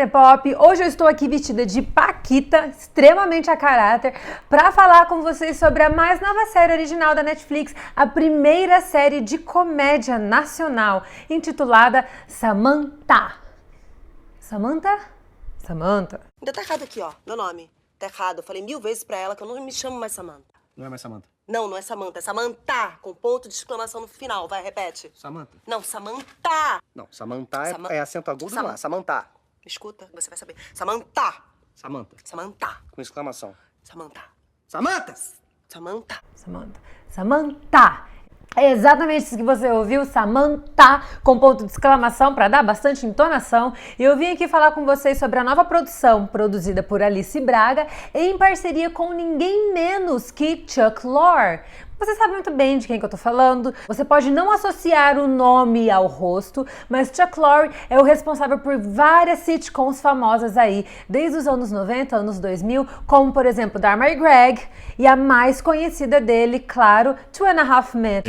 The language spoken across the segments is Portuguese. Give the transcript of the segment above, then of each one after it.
Cinepop. Hoje eu estou aqui vestida de Paquita, extremamente a caráter, para falar com vocês sobre a mais nova série original da Netflix, a primeira série de comédia nacional, intitulada Samantha. Samantha? Samantha. Ainda tá errado aqui, ó, meu nome. Tá errado. Eu falei 1000 vezes pra ela que eu não me chamo mais Samantha. Não é mais Samantha. Não, não é Samantha. É Samantha, com ponto de exclamação no final. Vai, repete. Samantha. Não, Samantha. Não, Samantha é acento agudo no ar. Samantha. Me escuta, você vai saber. Samantha. Samantha. Samantha. Com exclamação. Samantha. Samantha! Samantha. Samantha. Samantha. É exatamente isso que você ouviu, Samantha, com ponto de exclamação para dar bastante entonação. E eu vim aqui falar com vocês sobre a nova produção, produzida por Alice Braga, em parceria com ninguém menos que Chuck Lorre. Você sabe muito bem de quem que eu tô falando. Você pode não associar o nome ao rosto, mas Chuck Lorre é o responsável por várias sitcoms famosas aí, desde os anos 90, anos 2000, como, por exemplo, Dharma e Greg, e a mais conhecida dele, claro, Two and a Half Men.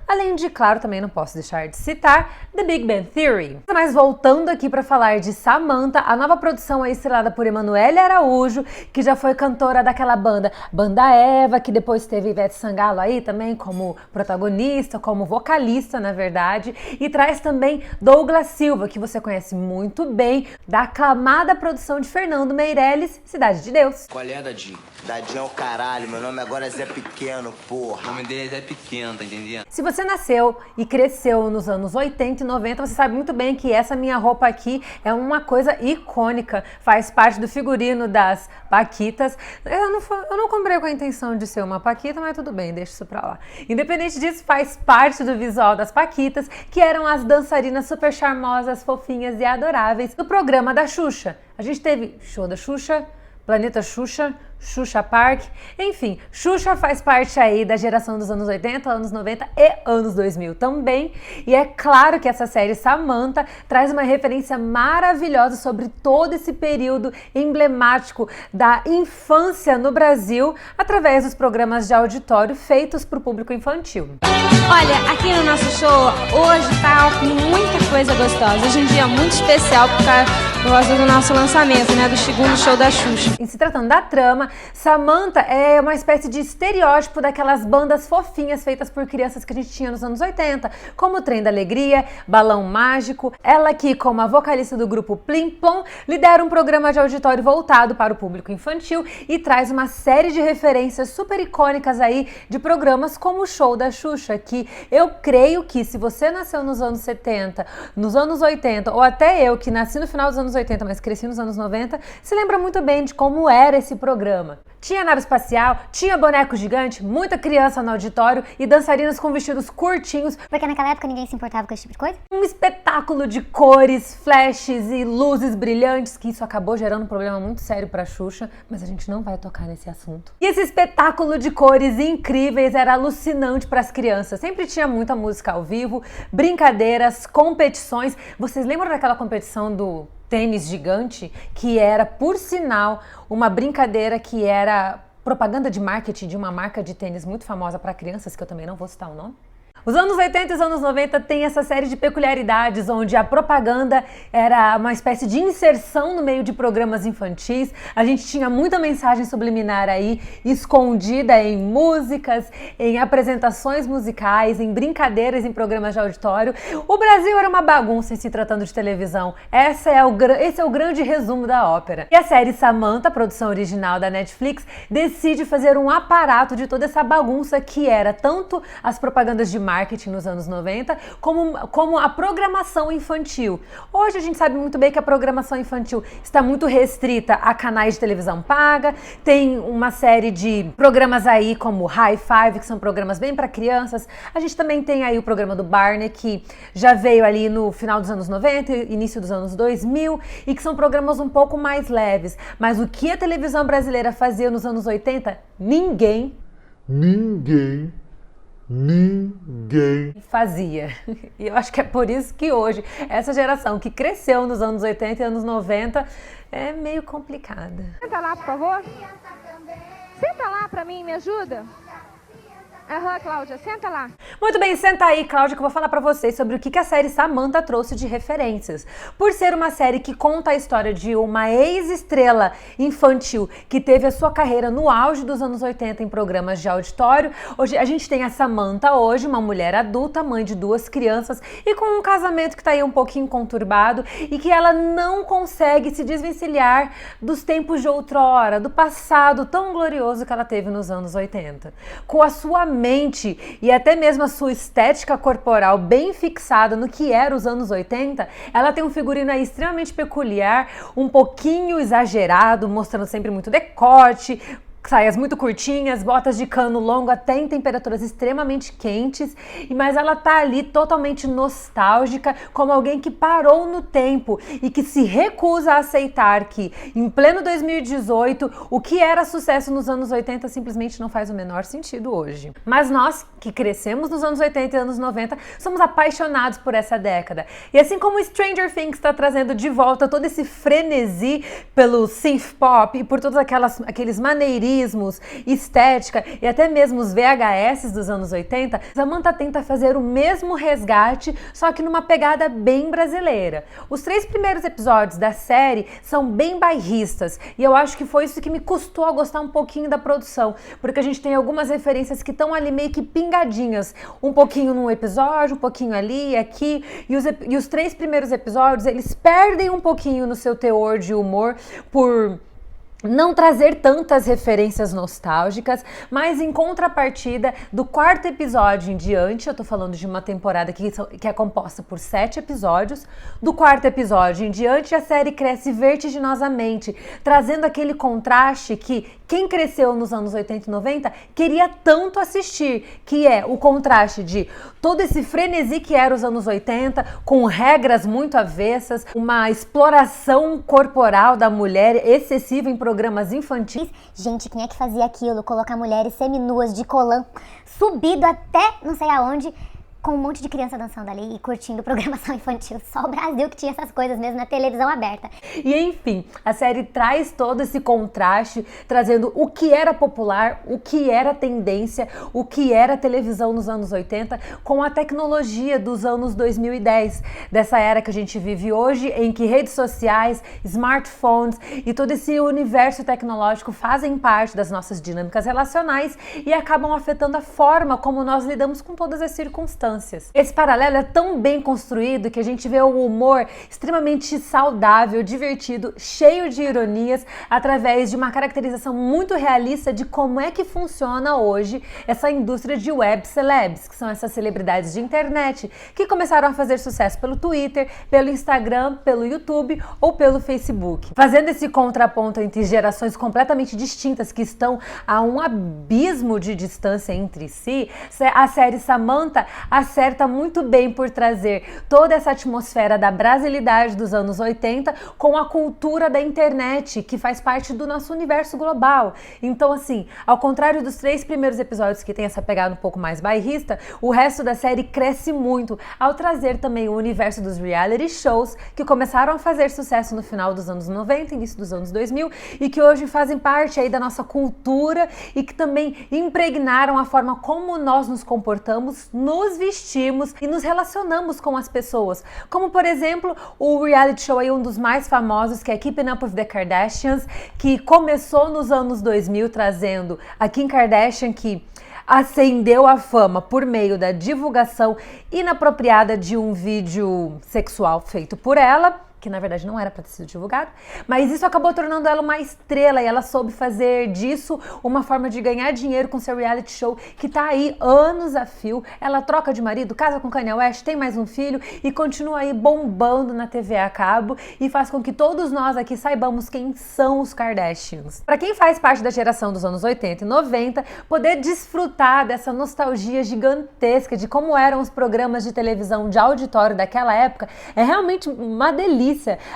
Além de, claro, também não posso deixar de citar The Big Bang Theory. Mas voltando aqui para falar de Samantha, a nova produção é estrelada por Emanuele Araújo, que já foi cantora daquela Banda Eva, que depois teve Ivete Sangalo aí também como protagonista, como vocalista, na verdade, e traz também Douglas Silva, que você conhece muito bem, da aclamada produção de Fernando Meirelles, Cidade de Deus. Qual é, Dadinho? Dadinho é o caralho, meu nome agora é Zé Pequeno, porra. O nome dele é Zé Pequeno, tá entendendo? Se você nasceu e cresceu nos anos 80 e 90, você sabe muito bem que essa minha roupa aqui é uma coisa icônica, faz parte do figurino das Paquitas. Eu não comprei com a intenção de ser uma Paquita, mas tudo bem, deixa isso pra lá. Independente disso, faz parte do visual das Paquitas, que eram as dançarinas super charmosas, fofinhas e adoráveis do programa da Xuxa. A gente teve show da Xuxa, Planeta Xuxa, Xuxa Park, enfim, Xuxa faz parte aí da geração dos anos 80, anos 90 e anos 2000 também, e é claro que essa série Samantha traz uma referência maravilhosa sobre todo esse período emblemático da infância no Brasil, através dos programas de auditório feitos para o público infantil. Olha, aqui no nosso show, hoje tá muita coisa gostosa, hoje em dia é muito especial por causa do nosso lançamento, né, do segundo show da Xuxa. Em se tratando da trama, Samantha é uma espécie de estereótipo daquelas bandas fofinhas feitas por crianças que a gente tinha nos anos 80, como o Trem da Alegria, Balão Mágico. Ela aqui, como a vocalista do grupo Plim Plom, lidera um programa de auditório voltado para o público infantil e traz uma série de referências super icônicas aí de programas como o show da Xuxa, que eu creio que se você nasceu nos anos 70, nos anos 80, ou até eu que nasci no final dos anos 80, mas cresci nos anos 90, se lembra muito bem de como era esse programa. Tinha nave espacial, tinha boneco gigante, muita criança no auditório e dançarinas com vestidos curtinhos. Porque naquela época ninguém se importava com esse tipo de coisa? Um espetáculo de cores, flashes e luzes brilhantes, que isso acabou gerando um problema muito sério pra Xuxa, mas a gente não vai tocar nesse assunto. E esse espetáculo de cores incríveis era alucinante pras crianças. Sempre tinha muita música ao vivo, brincadeiras, competições. Vocês lembram daquela competição do tênis gigante, que era, por sinal, uma brincadeira que era propaganda de marketing de uma marca de tênis muito famosa para crianças, que eu também não vou citar o nome? Os anos 80 e os anos 90 tem essa série de peculiaridades, onde a propaganda era uma espécie de inserção no meio de programas infantis. A gente tinha muita mensagem subliminar aí, escondida em músicas, em apresentações musicais, em brincadeiras em programas de auditório. O Brasil era uma bagunça em se tratando de televisão. Esse é o grande resumo da ópera. E a série Samantha, produção original da Netflix, decide fazer um aparato de toda essa bagunça que era tanto as propagandas de marketing nos anos 90, como a programação infantil. Hoje a gente sabe muito bem que a programação infantil está muito restrita a canais de televisão paga, tem uma série de programas aí como High Five, que são programas bem para crianças. A gente também tem aí o programa do Barney, que já veio ali no final dos anos 90, início dos anos 2000, e que são programas um pouco mais leves. Mas o que a televisão brasileira fazia nos anos 80, ninguém fazia. E eu acho que é por isso que hoje essa geração que cresceu nos anos 80 e anos 90 é meio complicada. Senta lá, por favor. Senta lá pra mim, me ajuda. Aham, Cláudia, senta lá. Muito bem, senta aí, Cláudia, que eu vou falar pra vocês sobre o que a série Samantha trouxe de referências. Por ser uma série que conta a história de uma ex-estrela infantil que teve a sua carreira no auge dos anos 80 em programas de auditório, hoje a gente tem a Samantha hoje, uma mulher adulta, mãe de 2 crianças e com um casamento que tá aí um pouquinho conturbado e que ela não consegue se desvencilhar dos tempos de outrora, do passado tão glorioso que ela teve nos anos 80. Com a sua mente e até mesmo a sua estética corporal bem fixada no que era os anos 80, ela tem um figurino aí extremamente peculiar, um pouquinho exagerado, mostrando sempre muito decote, saias muito curtinhas, botas de cano longo até em temperaturas extremamente quentes, mas ela tá ali totalmente nostálgica, como alguém que parou no tempo e que se recusa a aceitar que em pleno 2018 o que era sucesso nos anos 80 simplesmente não faz o menor sentido hoje. Mas nós, que crescemos nos anos 80 e anos 90, somos apaixonados por essa década. E assim como Stranger Things está trazendo de volta todo esse frenesi pelo synth pop e por todos aqueles maneirismos, estética e até mesmo os VHS dos anos 80, Samantha tenta fazer o mesmo resgate, só que numa pegada bem brasileira. Os 3 primeiros episódios da série são bem bairristas e eu acho que foi isso que me custou a gostar um pouquinho da produção, porque a gente tem algumas referências que estão ali meio que pingadinhas, um pouquinho num episódio, um pouquinho ali e aqui, e os 3 primeiros episódios eles perdem um pouquinho no seu teor de humor por não trazer tantas referências nostálgicas, mas em contrapartida do 4º episódio em diante, eu tô falando de uma temporada que é composta por 7 episódios, do 4º episódio em diante a série cresce vertiginosamente, trazendo aquele contraste que quem cresceu nos anos 80 e 90 queria tanto assistir, que é o contraste de todo esse frenesi que era os anos 80, com regras muito avessas, uma exploração corporal da mulher excessiva em programas infantis. Gente, quem é que fazia aquilo? Colocar mulheres seminuas de colã, subido até não sei aonde, com um monte de criança dançando ali e curtindo programação infantil. Só o Brasil que tinha essas coisas mesmo na televisão aberta. E enfim, a série traz todo esse contraste, trazendo o que era popular, o que era tendência, o que era televisão nos anos 80, com a tecnologia dos anos 2010, dessa era que a gente vive hoje, em que redes sociais, smartphones e todo esse universo tecnológico fazem parte das nossas dinâmicas relacionais e acabam afetando a forma como nós lidamos com todas as circunstâncias. Esse paralelo é tão bem construído que a gente vê o humor extremamente saudável, divertido, cheio de ironias, através de uma caracterização muito realista de como é que funciona hoje essa indústria de web celebs, que são essas celebridades de internet que começaram a fazer sucesso pelo Twitter, pelo Instagram, pelo YouTube ou pelo Facebook. Fazendo esse contraponto entre gerações completamente distintas que estão a um abismo de distância entre si, a série Samantha acerta muito bem por trazer toda essa atmosfera da brasilidade dos anos 80 com a cultura da internet, que faz parte do nosso universo global. Então, assim, ao contrário dos 3 primeiros episódios que tem essa pegada um pouco mais bairrista, o resto da série cresce muito ao trazer também o universo dos reality shows que começaram a fazer sucesso no final dos anos 90, início dos anos 2000 e que hoje fazem parte aí da nossa cultura e que também impregnaram a forma como nós nos comportamos, nos vestimos e nos relacionamos com as pessoas, como por exemplo o reality show aí, um dos mais famosos, que é Keeping Up with the Kardashians, que começou nos anos 2000 trazendo a Kim Kardashian, que ascendeu à fama por meio da divulgação inapropriada de um vídeo sexual feito por ela, que na verdade não era para ter sido divulgado, mas isso acabou tornando ela uma estrela e ela soube fazer disso uma forma de ganhar dinheiro com seu reality show que tá aí anos a fio. Ela troca de marido, casa com Kanye West, tem mais um filho e continua aí bombando na TV a cabo e faz com que todos nós aqui saibamos quem são os Kardashians. Para quem faz parte da geração dos anos 80 e 90, poder desfrutar dessa nostalgia gigantesca de como eram os programas de televisão de auditório daquela época é realmente uma delícia.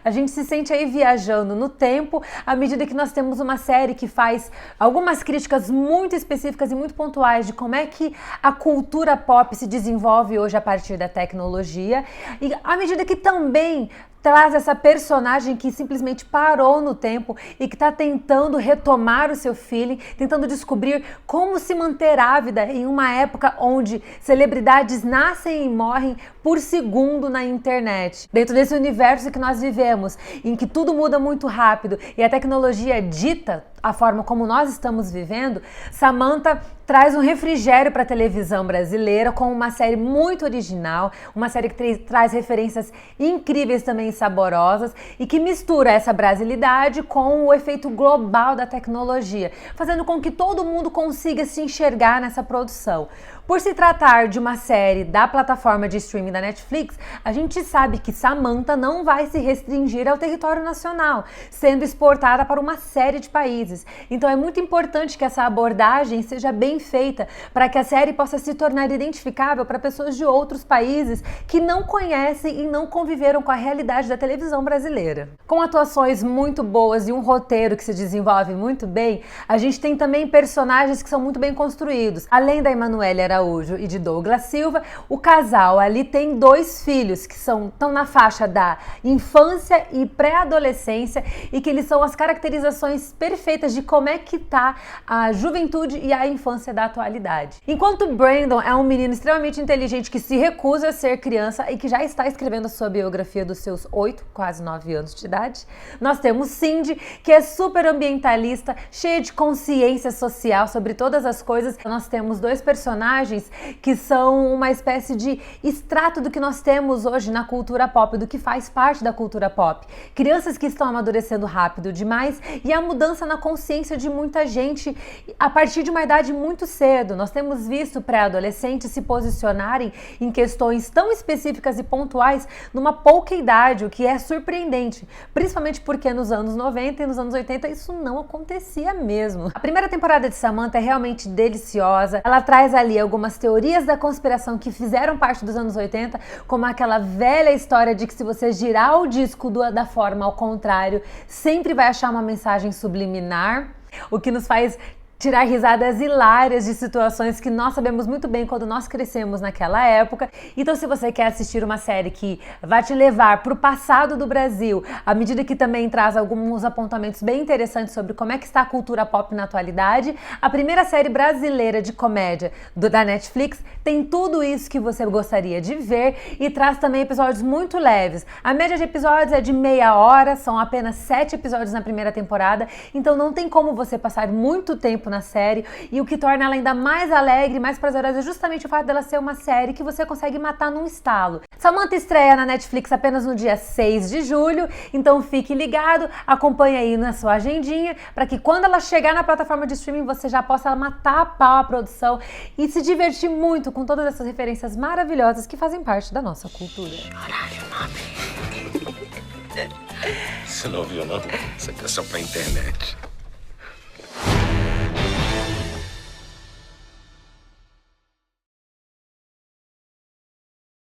A gente se sente aí viajando no tempo à medida que nós temos uma série que faz algumas críticas muito específicas e muito pontuais de como é que a cultura pop se desenvolve hoje a partir da tecnologia e à medida que também traz essa personagem que simplesmente parou no tempo e que está tentando retomar o seu feeling, tentando descobrir como se manter ávida em uma época onde celebridades nascem e morrem por segundo na internet. Dentro desse universo que nós vivemos, em que tudo muda muito rápido e a tecnologia dita a forma como nós estamos vivendo, Samantha traz um refrigério para a televisão brasileira com uma série muito original, uma série que traz referências incríveis também saborosas e que mistura essa brasilidade com o efeito global da tecnologia, fazendo com que todo mundo consiga se enxergar nessa produção. Por se tratar de uma série da plataforma de streaming da Netflix, a gente sabe que Samantha não vai se restringir ao território nacional, sendo exportada para uma série de países. Então é muito importante que essa abordagem seja bem feita para que a série possa se tornar identificável para pessoas de outros países que não conhecem e não conviveram com a realidade da televisão brasileira. Com atuações muito boas e um roteiro que se desenvolve muito bem, a gente tem também personagens que são muito bem construídos. Além da Emanuele Araújo e de Douglas Silva, o casal ali tem 2 filhos que estão na faixa da infância e pré-adolescência e que eles são as caracterizações perfeitas de como é que tá a juventude e a infância da atualidade. Enquanto Brandon é um menino extremamente inteligente que se recusa a ser criança e que já está escrevendo a sua biografia dos seus 8, quase 9 anos de idade, nós temos Cindy, que é super ambientalista, cheia de consciência social sobre todas as coisas. Nós temos 2 personagens que são uma espécie de extrato do que nós temos hoje na cultura pop, do que faz parte da cultura pop. Crianças que estão amadurecendo rápido demais e a mudança na consciência de muita gente a partir de uma idade muito cedo. Nós temos visto pré-adolescentes se posicionarem em questões tão específicas e pontuais numa pouca idade, o que é surpreendente, principalmente porque nos anos 90 e nos anos 80 isso não acontecia mesmo. A primeira temporada de Samantha é realmente deliciosa, ela traz ali algumas teorias da conspiração que fizeram parte dos anos 80, como aquela velha história de que se você girar o disco da forma ao contrário, sempre vai achar uma mensagem subliminar, o que nos faz tirar risadas hilárias de situações que nós sabemos muito bem quando nós crescemos naquela época. Então, se você quer assistir uma série que vai te levar para o passado do Brasil, à medida que também traz alguns apontamentos bem interessantes sobre como é que está a cultura pop na atualidade, a primeira série brasileira de comédia da Netflix tem tudo isso que você gostaria de ver e traz também episódios muito leves. A média de episódios é de meia hora, são apenas 7 episódios na primeira temporada, então não tem como você passar muito tempo na série, e o que torna ela ainda mais alegre, mais prazerosa é justamente o fato dela ser uma série que você consegue matar num estalo. Samantha estreia na Netflix apenas no dia 6 de julho, então fique ligado, acompanhe aí na sua agendinha, para que quando ela chegar na plataforma de streaming você já possa matar a pau a produção e se divertir muito com todas essas referências maravilhosas que fazem parte da nossa cultura. Você não viu, não? Isso aqui é só pra internet.